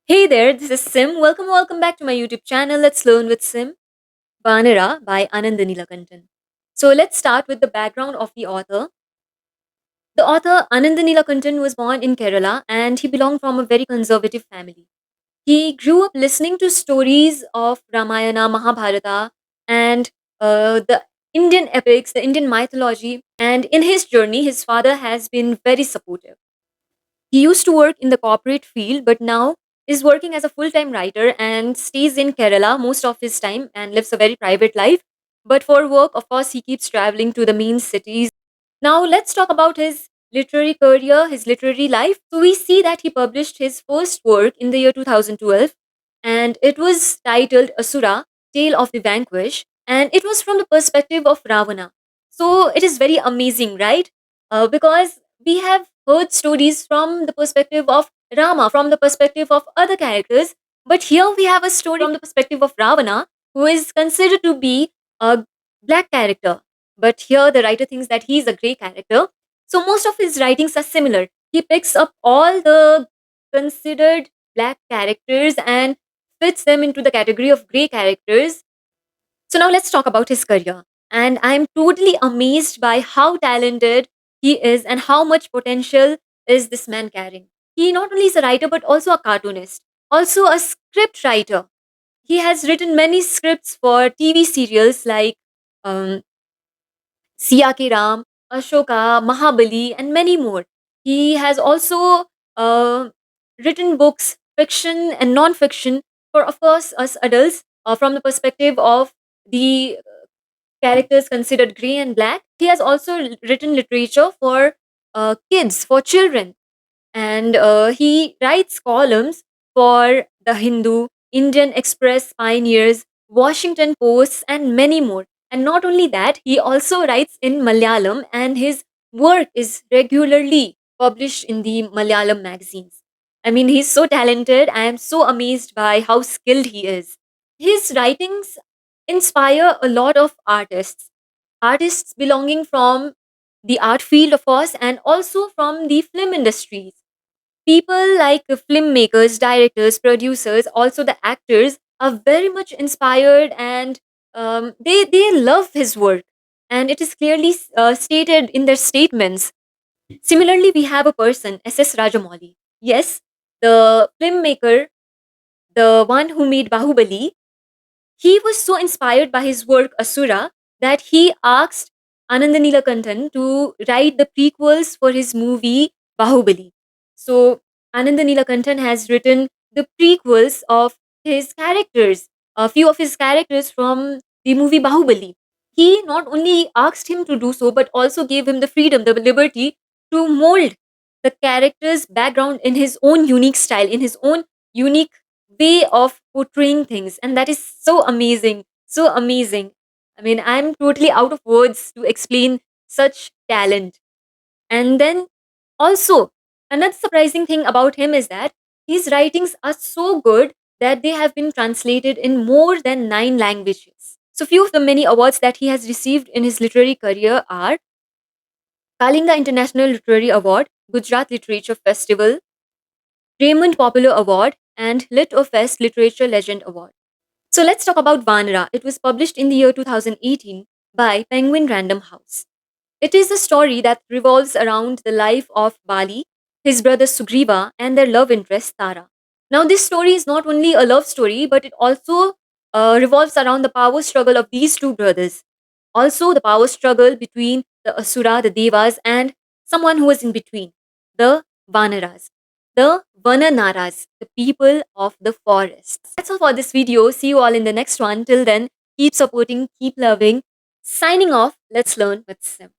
Hey there, this is Sim. Welcome back to my YouTube channel. Let's learn with Sim. Vanara by Anand Neelakantan. So let's start with the background of the author. The author Anand Neelakantan was born in Kerala and he belonged from a very conservative family. He grew up listening to stories of Ramayana, Mahabharata, and the Indian epics, the Indian mythology. And in his journey, his father has been very supportive. He used to work in the corporate field, but now is working as a full time writer and stays in Kerala most of his time and lives a very private life. But for work, of course, he keeps traveling to the main cities. Now, let's talk about his literary career, his literary life. So, we see that he published his first work in the year 2012, and it was titled Asura, Tale of the Vanquish, and it was from the perspective of Ravana. So, it is very amazing, right? Because we have heard stories from the perspective of Rama, from the perspective of other characters, but here we have a story from the perspective of Ravana, who is considered to be a black character. But here the writer thinks that he is a grey character. So most of his writings are similar. He picks up all the considered black characters and fits them into the category of grey characters. So now let's talk about his career. And I'm totally amazed by how talented he is and how much potential is this man carrying. He not only is a writer but also a cartoonist, also a script writer. He has written many scripts for TV serials like um, Siya Ke Ram, Ashoka, Mahabali, and many more. He has also uh, written books, fiction and non-fiction, for of course us adults, from the perspective of the characters considered grey and black. He has also written literature for kids, for children, and he writes columns for The Hindu, Indian Express Pioneers, Washington Post, and many more. And not only that, he also writes in Malayalam, and his work is regularly published in the Malayalam magazines. I mean, he's so talented. I am so amazed by how skilled he is. His writings inspire a lot of artists belonging from the art field, of course, and also from the film industries. People like filmmakers, directors, producers, also the actors are very much inspired, and they love his work, and it is clearly stated in their statements. Similarly, we have a person, SS Rajamouli. Yes, the filmmaker, the one who made Bahubali, he was so inspired by his work Asura that he asked Ananda Neelakantan to write the prequels for his movie Bahubali. So Ananda Neelakantan has written the prequels of his characters, a few of his characters from the movie Bahubali. He not only asked him to do so, but also gave him the freedom, the liberty to mold the character's background in his own unique style, in his own unique way of portraying things. And that is so amazing, so amazing. I mean, I'm totally out of words to explain such talent. And then also, another surprising thing about him is that his writings are so good that they have been translated in more than 9 languages. So few of the many awards that he has received in his literary career are Kalinga International Literary Award, Gujarat Literature Festival, Raymond Popular Award, and LitOfest Literature Legend Award. So let's talk about Vanara. It was published in the year 2018 by Penguin Random House. It is a story that revolves around the life of Bali, his brother Sugriva, and their love interest Tara. Now, this story is not only a love story, but it also revolves around the power struggle of these two brothers. Also, the power struggle between the Asura, the Devas, and someone who was in between, the Vanaras, the Vananaras, the people of the forests. That's all for this video. See you all in the next one. Till then, keep supporting, keep loving. Signing off, let's learn with Sim.